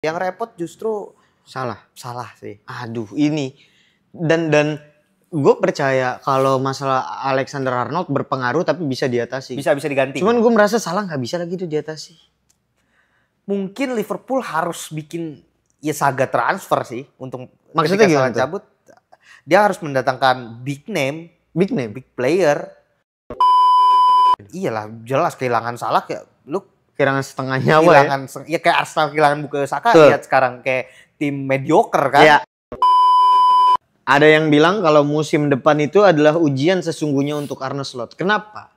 Yang repot justru salah sih. Aduh ini dan gue percaya kalau masalah Alexander Arnold berpengaruh tapi bisa diatasi. Bisa diganti. Cuman gue merasa Salah nggak bisa lagi tuh diatasi. Mungkin Liverpool harus bikin ya saga transfer sih untuk maksudnya ketika Salah cabut. Dia harus mendatangkan big player. Iyalah jelas kehilangan Salah kayak lu kehilangan setengah nyawa ya kayak Arsenal kehilangan Bukayo Saka. Lihat sekarang kayak tim mediocre kan. Ya. Ada yang bilang kalau musim depan itu adalah ujian sesungguhnya untuk Arne Slot. Kenapa?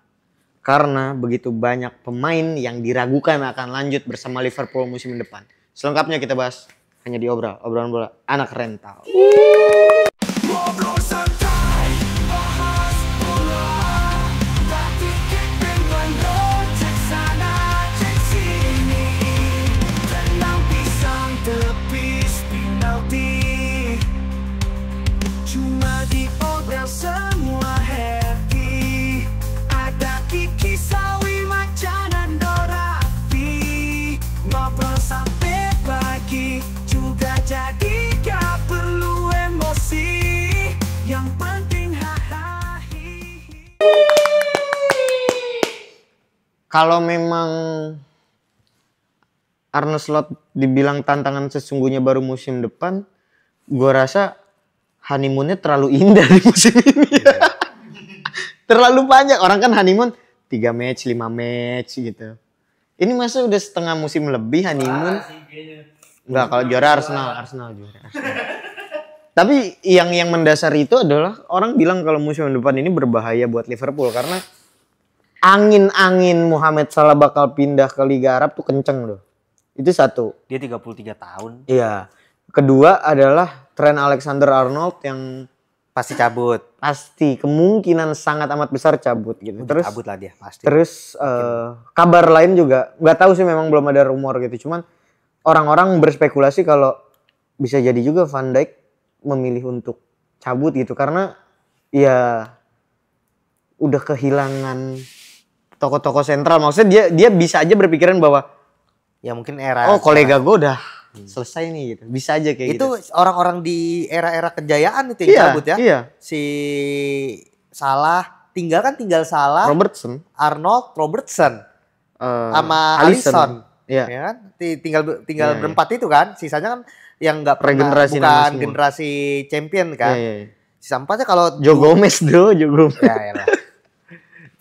Karena begitu banyak pemain yang diragukan akan lanjut bersama Liverpool musim depan. Selengkapnya kita bahas hanya di obrolan bola anak rental. Kalau memang Arne Slot dibilang tantangan sesungguhnya baru musim depan, gue rasa honeymoonnya terlalu indah di musim ini. Terlalu banyak. Orang kan honeymoon 3 match, 5 match gitu. Ini masa udah setengah musim lebih honeymoon? Enggak, kalau juara Arsenal juara. Tapi yang mendasar itu adalah orang bilang kalau musim depan ini berbahaya buat Liverpool karena angin Mohamed Salah bakal pindah ke Liga Arab tuh kenceng loh. Itu satu. Dia 33 tahun. Iya. Kedua adalah Trent Alexander-Arnold yang pasti cabut. Pasti kemungkinan sangat amat besar cabut gitu. Terus cabut lah dia pasti. Terus kabar lain juga nggak tahu sih, memang belum ada rumor gitu. Cuman orang-orang berspekulasi kalau bisa jadi juga Van Dijk memilih untuk cabut gitu karena ya udah kehilangan tokoh-tokoh sentral. Maksudnya dia bisa aja berpikiran bahwa ya mungkin era kolega gue udah selesai nih gitu. Bisa aja kayak itu gitu. Itu orang-orang di era-era kejayaan itu yang cabut ya. Iya. Si Salah tinggal Salah, Robertson, sama Alisson. Iya. Ya kan? Tinggal berempat itu kan. Sisanya kan yang enggak pernah bukan generasi champion kan. Iya. Sisa empatnya kalau Joe Gomez. Ya elah.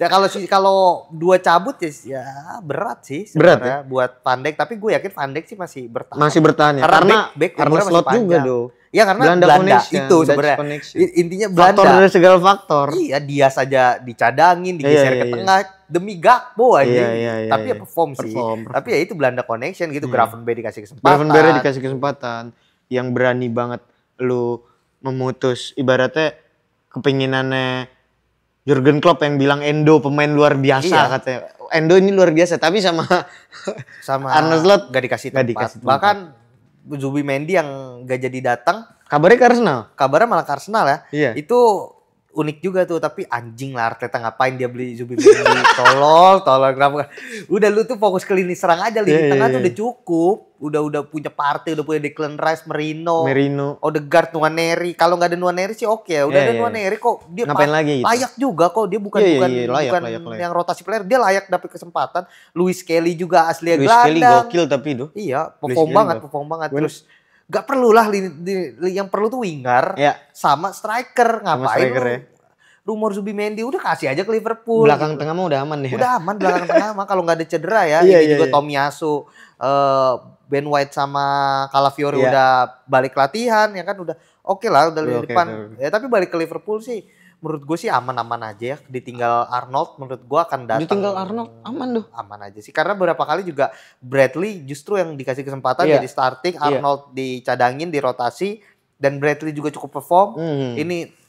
Ya kalau 2 cabut ya berat sih sebenarnya buat Van Dijk, tapi gue yakin Van Dijk sih masih bertahan. Ya. Karena Slot juga do. Ya karena Belanda itu sebenarnya. Intinya Belanda. Faktor dari segala faktor. Iya, dia saja dicadangin, digeser ke tengah demi Gakpo aja. Iya. Tapi ya perform sih. Tapi ya itu Belanda connection gitu. Gravenberch dikasih kesempatan. Gravenberch dikasih kesempatan. Yang berani banget lu memutus ibaratnya kepinginannya Jurgen Klopp yang bilang Endo pemain luar biasa katanya. Endo ini luar biasa, tapi sama Arne Slot gak dikasih tempat. Bahkan Zubimendi yang gak jadi datang. Kabarnya ke Arsenal. Kabarnya malah ke Arsenal ya. Iya. Itu unik juga tuh, tapi anjing lah Arteta ngapain dia beli Zubimendi. tolol kenapa? Udah lu tuh fokus ke lini serang aja, lini tengah tuh udah cukup. Udah punya Partey, udah punya Declan Rice, Merino, Odegaard, Nwaneri. Kalau nggak ada Nwaneri sih oke ya. Udah ada Nwaneri kok dia ngapain lagi gitu? Layak juga kok, dia bukan layak. yang rotasi player, dia layak dapat kesempatan. Luis Kelly juga asli gelandang. Luis Kelly gokil tapi itu. Iya, perform banget. Terus gak perlu lah yang perlu tuh winger sama striker. Ngapain rumor Zubimendi udah kasih aja ke Liverpool. Belakang tengah mah udah aman ya. Udah aman belakang tengah mah kalau nggak ada cedera ya. Ini juga Tomiyasu, Ben White sama Calafiori udah balik latihan ya kan, udah oke lah, udah di depan. Ya tapi balik ke Liverpool sih menurut gue sih aman-aman aja ya. Ditinggal Arnold menurut gue akan datang. Ditinggal Arnold aman tuh. Aman aja sih karena beberapa kali juga Bradley justru yang dikasih kesempatan jadi starting, Arnold dicadangin, dirotasi, dan Bradley juga cukup perform.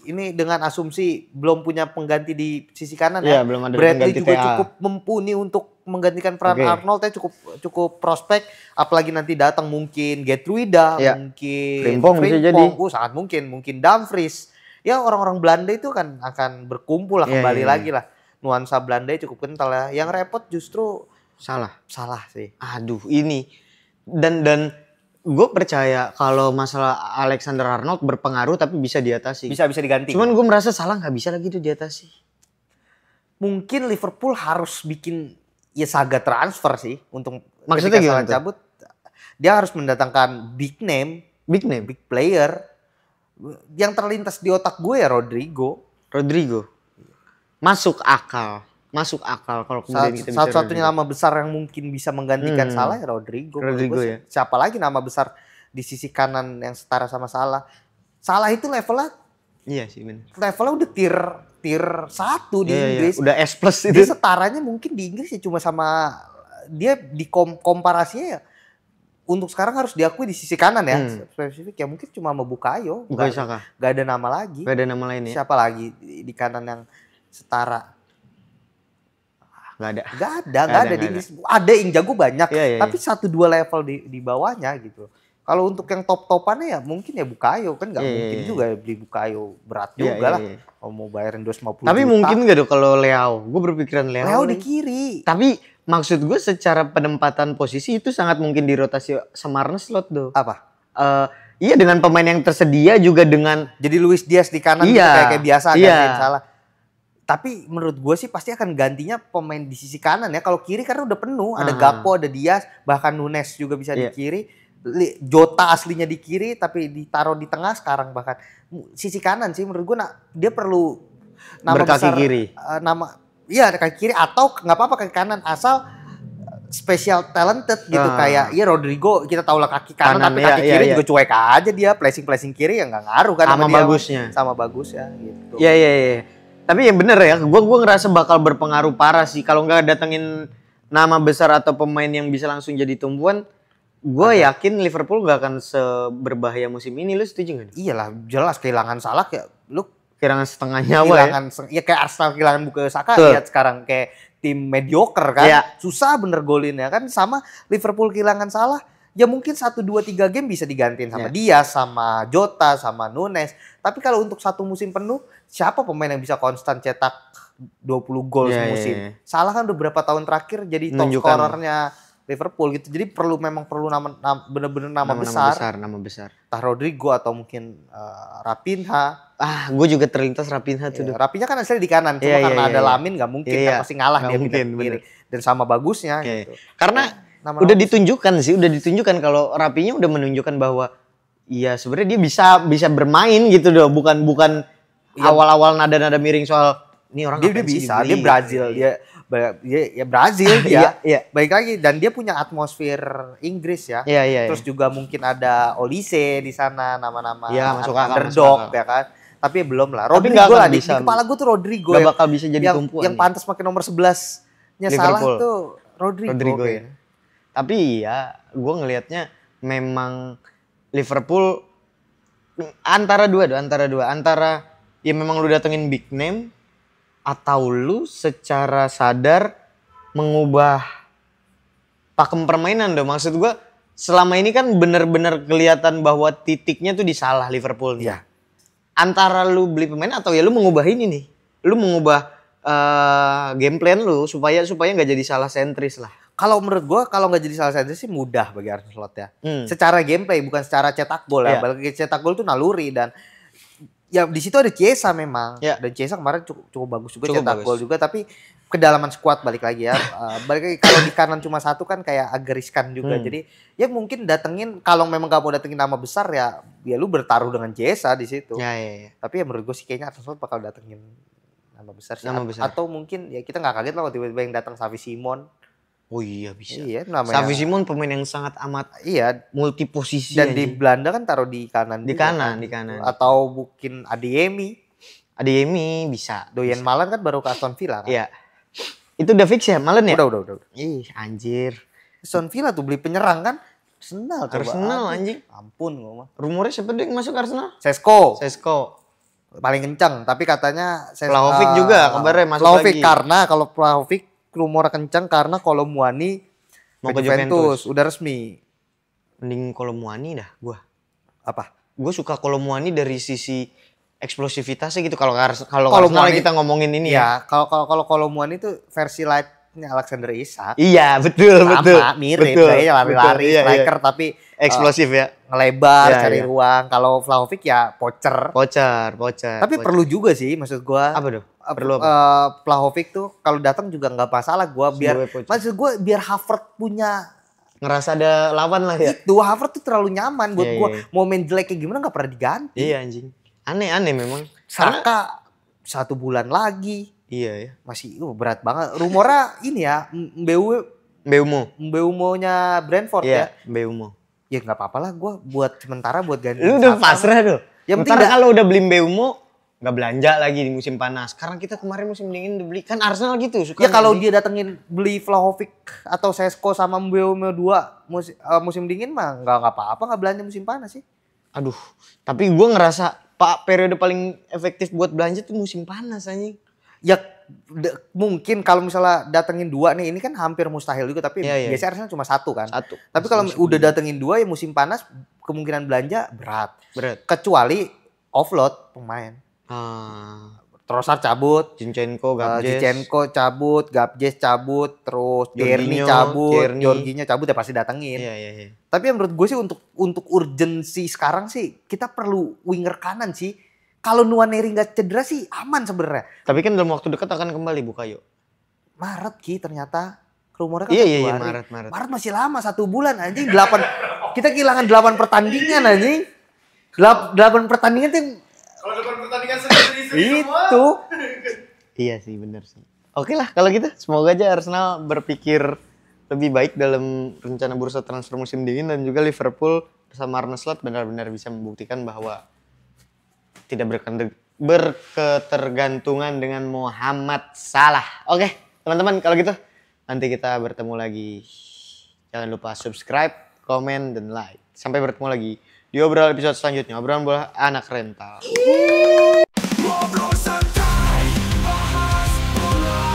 Ini dengan asumsi belum punya pengganti di sisi kanan ya. Belum ada Bradley juga cukup mumpuni untuk menggantikan peran Arnold ya, cukup prospek, apalagi nanti datang mungkin Geertruida, mungkin Frimpong bisa jadi. Sangat mungkin Dumfries. Ya orang-orang Belanda itu kan akan berkumpul lah kembali lagi lah. Nuansa Belanda cukup kental ya. Yang repot justru Salah sih. Aduh ini dan gue percaya kalau masalah Alexander Arnold berpengaruh tapi bisa diatasi. Bisa diganti. Cuman gue merasa Salah nggak bisa lagi tuh diatasi. Mungkin Liverpool harus bikin ya saga transfer sih untuk Maksudnya ketika gimana Salah tuh? cabut. Dia harus mendatangkan big Big name. player. Yang terlintas di otak gue ya Rodrigo. Masuk akal kalau kemudian kita bicara Satu-satunya nama besar yang mungkin bisa menggantikan Salah ya Rodrigo. Ya. Siapa lagi nama besar di sisi kanan yang setara sama Salah? Salah itu levelnya Iya sih benar. Levelnya udah tier 1 di Inggris. Udah S+ itu. Dia setaranya mungkin di Inggris ya cuma sama dia di komparasinya ya. Untuk sekarang harus diakui di sisi kanan ya. Spesifik ya mungkin cuma sama Bukayo. Gak ada nama lagi. Gak ada nama lain ya. Siapa lagi di kanan yang setara? Gak ada di Inggris. Ada yang jago banyak, tapi 1-2 level di bawahnya gitu. Kalau untuk yang top-topannya ya mungkin ya Bukayo kan mungkin juga beli Bukayo berat juga lah. Kalau mau bayarin 250 tapi juta. mungkin gak tuh kalau Leao. Gue berpikiran Leao di kiri. Tapi maksud gue secara penempatan posisi itu sangat mungkin dirotasi sama Arne Slot tuh. Apa? Iya dengan pemain yang tersedia juga dengan jadi Luis Diaz di kanan gitu, kayak biasa gantiin Salah. Tapi menurut gue sih pasti akan gantinya pemain di sisi kanan ya. Kalau kiri karena udah penuh, ada Gakpo, ada Diaz, bahkan Nunes juga bisa di kiri. Jota aslinya di kiri tapi ditaruh di tengah sekarang bahkan. Sisi kanan sih menurut gue dia perlu nama berkaki besar, kiri. Kaki kiri atau nggak apa-apa kaki kanan asal special talented gitu kayak Rodrigo kita tahu lah kaki kanan tapi kaki kiri juga cuek aja dia flashing kiri ya nggak ngaruh kan sama bagus ya gitu. Iya. Tapi yang bener ya, gue ngerasa bakal berpengaruh parah sih kalau nggak datengin nama besar atau pemain yang bisa langsung jadi tumpuan. Gue yakin Liverpool nggak akan seberbahaya musim ini. Lu setuju nggak? Iyalah, jelas kehilangan Salah kayak lu kehilangan setengah nyawa ya kayak Arsenal kehilangan Bukayo Saka. Lihat sekarang kayak tim mediocre kan, susah bener golinnya kan. Sama Liverpool kehilangan Salah. Ya mungkin 1, 2, 3 game bisa digantiin sama Diaz, sama Jota, sama Nunes. Tapi kalau untuk satu musim penuh, siapa pemain yang bisa konstan cetak 20 gol semusim? Salah kan udah berapa tahun terakhir jadi top scorernya Liverpool gitu. Jadi memang perlu bener-bener nama besar. Nama besar. Entah Rodrigo atau mungkin Raphinha. Gue juga terlintas Raphinha tuh. Raphinha kan asli di kanan, cuma karena ada Lamin nggak mungkin kan pasti ngalah dia pindah ke kiri. Dan sama bagusnya gitu. Karena udah ditunjukkan kalau Raphinha udah menunjukkan bahwa ya sebenarnya dia bisa bermain gitu loh, bukan awal-awal nada-nada miring soal ini orang dia bisa, dia Brazil, dia Brazil dia. Baik lagi dan dia punya atmosfer Inggris ya. Terus juga mungkin ada Olise di sana nama-nama underdog ya kan. Tapi belum lah. Rodrigo lah di kepala gue tuh Rodrigo gak bakal bisa jadi tumpuan. Yang pantas pakai nomor 11-nya Salah tuh Rodrigo ya. Tapi ya gue ngelihatnya memang Liverpool antara dua. Antara ya memang lu datengin big name atau lu secara sadar mengubah pakem permainan dong. Maksud gue selama ini kan bener-bener kelihatan bahwa titiknya tuh di Salah Liverpool nih. Antara lu beli pemain atau ya lu mengubah ini nih. Lu mengubah game plan lu supaya nggak jadi Salah sentris lah. Kalau menurut gue kalau nggak jadi Salah sentris sih mudah bagi Arne Slot ya. Secara gameplay bukan secara cetak gol ya. Bagi cetak gol tuh naluri dan ya di situ ada Chiesa memang. Dan Chiesa kemarin cukup bagus juga cetak gol juga tapi kedalaman squad balik lagi ya. Balik lagi kalau di kanan cuma satu kan kayak agak riskan juga. Jadi ya mungkin datengin kalau memang gak mau datengin nama besar ya lu bertaruh dengan Chiesa di situ. Tapi ya menurut gue sih kayaknya Arne Slot bakal datengin nama besar sih. Atau mungkin ya kita nggak kaget lah kalau tiba-tiba yang datang Xavi Simon. Oh iya bisa. Xavi Simon pemain yang sangat amat multi posisi. Dan di Belanda kan taruh di kanan. Di kanan. Atau mungkin Adeyemi bisa. Doyen Malen kan baru ke Aston Villa kan. Iya. Itu udah fix ya Malen ya? Udah. Ih anjir. Aston Villa tuh beli penyerang kan. Arsenal anjing. Ampun gua mah. Rumornya siapa deh yang masuk Arsenal? Sesko. Paling kencang. Tapi katanya Vlahovic juga kabarnya masuk Vlahovic lagi. Karena kalau Vlahovic rumor kencang karena Kolomuani mau ke Juventus. Udah resmi. Mending Kolomuani dah gua. Apa? Gue suka Kolomuani dari sisi eksplosivitasnya gitu. Kalau Arsenal kita ngomongin ini ya. Kalau Kolomuani itu versi light Alexander Isak. Iya, betul, Sama, betul. mirip. Betul, Kayaknya lari-lari, betul, iya, striker tapi eksplosif ya. ngelebar, Iya, cari iya. ruang. Kalau Vlahovic ya pocher. Pocer. Tapi perlu juga sih maksud gua. Apa tuh? Perlu apa? Vlahovic tuh kalau datang juga nggak masalah gua biar Sebagai pocher. maksud gua biar Havertz punya Ngerasa ada lawan lah ya. itu. Havertz tuh terlalu nyaman buat Iya, gua. iya. Mau main jelek kayak gimana nggak pernah diganti. Iya anjing. Aneh memang. Karena Saka 1 bulan lagi iya ya. masih berat banget. Rumornya ini ya Mbeumo-nya Brentford ya. Iya, Mbeumo. Ya nggak apa-apa lah gua buat sementara buat ganti. Lu udah Saka. pasrah tuh. Yang penting Ntar kalau udah beli Mbeumo nggak belanja lagi di musim panas. Sekarang kita kemarin musim dingin udah beli. Kan Arsenal gitu suka. Ya kalau dia datengin beli Vlahovic atau Sesko sama Mbeumo 2 musim dingin mah nggak apa-apa, nggak belanja musim panas sih. Aduh, tapi gue ngerasa periode paling efektif buat belanja tuh musim panas anjing. Ya mungkin kalau misalnya datengin 2 nih, ini kan hampir mustahil juga tapi Iya, iya. biasanya Arsenal cuma 1 kan. 1. Tapi kalau udah datengin 2 ya musim panas kemungkinan belanja berat. Kecuali offload pemain. Trossard cabut, Zinchenko, Zinchenko cabut, Gabjes cabut, terus Tierney Jorginho, cabut, Jorginho cabut ya pasti datengin. Iya. Tapi menurut gue sih untuk urgensi sekarang sih kita perlu winger kanan sih. Kalau Nwaneri nggak cedera sih aman sebenarnya. Tapi kan dalam waktu dekat akan kembali Bukayo. Maret Ki ternyata rumornya kan Iya, Februari. Maret. Maret masih lama 1 bulan anjing 8 kita kehilangan 8 pertandingan anjing. 8 pertandingan tuh Kalau 8 pertandingan seri-seri semua. itu. Iya sih, bener sih. Oke lah kalau gitu. Semoga aja Arsenal berpikir lebih baik dalam rencana bursa transfer musim dingin dan juga Liverpool bersama Arne Slot benar-benar bisa membuktikan bahwa tidak berketergantungan dengan Muhammad Salah. Oke, teman-teman kalau gitu nanti kita bertemu lagi. Jangan lupa subscribe, komen, dan like. Sampai bertemu lagi di obrolan episode selanjutnya. Obrolan bola anak rental. Ngobrol santai, bahas bola.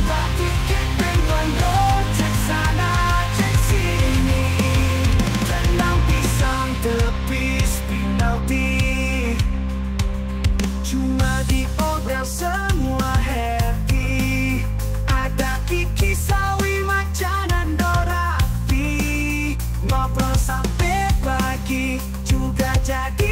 Tak dikit dengan lo, cek sana, cek sini. Tenang pisang tepis penalti. Cuma di obrolan semua happy. Ada Kiki Sawi, Macan, dan Dorati. Ngobrol sampai pagi juga jadi